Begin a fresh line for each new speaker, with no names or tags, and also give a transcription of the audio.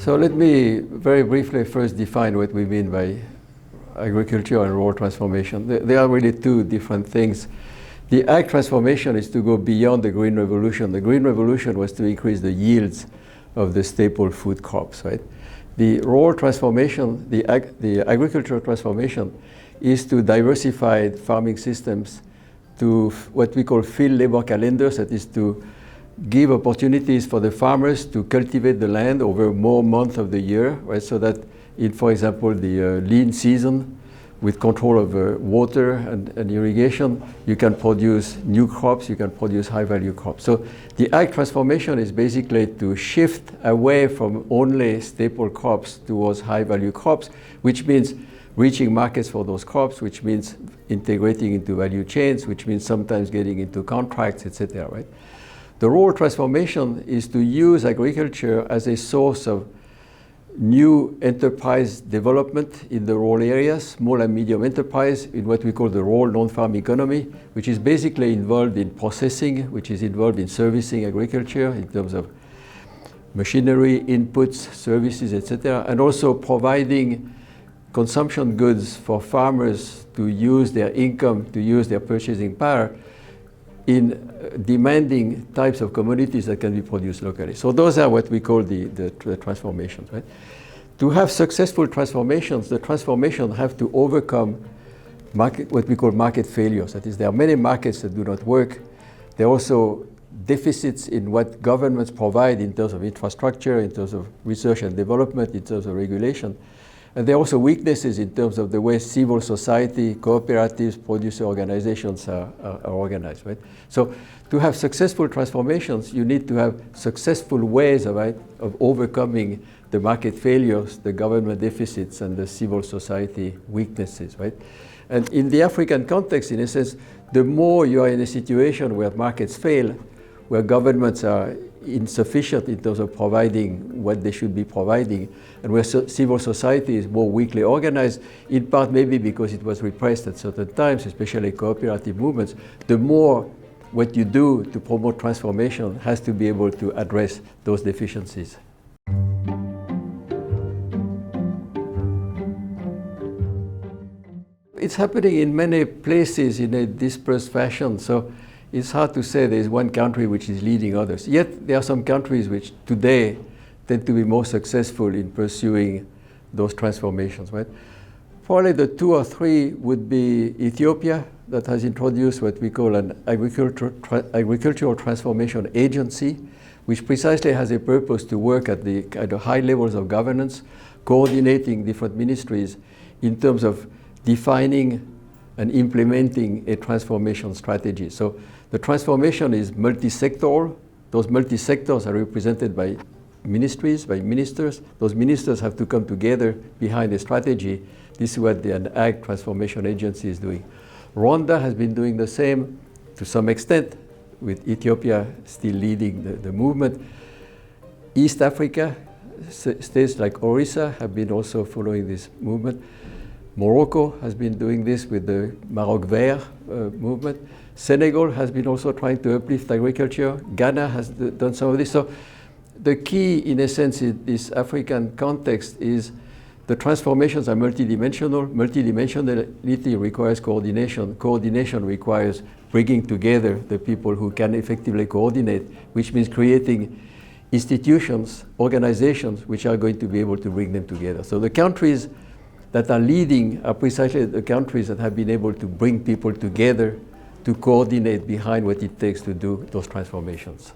So let me very briefly first define what we mean by agriculture and rural transformation. There are really two different things. The ag transformation is to go beyond the Green Revolution. The Green Revolution was to increase the yields of the staple food crops, right? The rural transformation, the agricultural transformation, is to diversify farming systems to what we call field labor calendars, that is to give opportunities for the farmers to cultivate the land over more months of the year, right? So that in, for example, the lean season, with control of water and irrigation, you can produce new crops, you can produce high-value crops. So the ag transformation is basically to shift away from only staple crops towards high-value crops, which means reaching markets for those crops, which means integrating into value chains, which means sometimes getting into contracts, etc., right? The rural transformation is to use agriculture as a source of new enterprise development in the rural areas, small and medium enterprise in what we call the rural non-farm economy, which is basically involved in processing, which is involved in servicing agriculture in terms of machinery, inputs, services, etc., and also providing consumption goods for farmers to use their income, to use their purchasing power in demanding types of commodities that can be produced locally. So those are what we call the transformations, right? To have successful transformations, the transformation have to overcome what we call market failures. That is, there are many markets that do not work. There are also deficits in what governments provide in terms of infrastructure, in terms of research and development, in terms of regulation. And there are also weaknesses in terms of the way civil society, cooperatives, producer organizations are organized, right? So to have successful transformations, you need to have successful ways of overcoming the market failures, the government deficits, and the civil society weaknesses, right? And in the African context, in a sense, the more you are in a situation where markets fail, where governments are insufficient in terms of providing what they should be providing, and where civil society is more weakly organized, in part maybe because it was repressed at certain times, especially cooperative movements, the more what you do to promote transformation has to be able to address those deficiencies. It's happening in many places in a dispersed fashion. So it's hard to say there is one country which is leading others. Yet there are some countries which today tend to be more successful in pursuing those transformations, right? Probably the two or three would be Ethiopia, that has introduced what we call an agricultural transformation agency, which precisely has a purpose to work at the kind of high levels of governance, coordinating different ministries in terms of defining and implementing a transformation strategy. So the transformation is multi-sectoral. Those multi-sectors are represented by ministries, by ministers. Those ministers have to come together behind a strategy. This is what the Ag Transformation Agency is doing. Rwanda has been doing the same to some extent, with Ethiopia still leading the movement. East Africa, states like Orissa have been also following this movement. Morocco has been doing this with the Maroc Vert movement. Senegal has been also trying to uplift agriculture. Ghana has done some of this. So the key, in a sense, in this African context is the transformations are multidimensional. Multidimensionality requires coordination. Coordination requires bringing together the people who can effectively coordinate, which means creating institutions, organizations, which are going to be able to bring them together. So the countries that are leading are precisely the countries that have been able to bring people together to coordinate behind what it takes to do those transformations.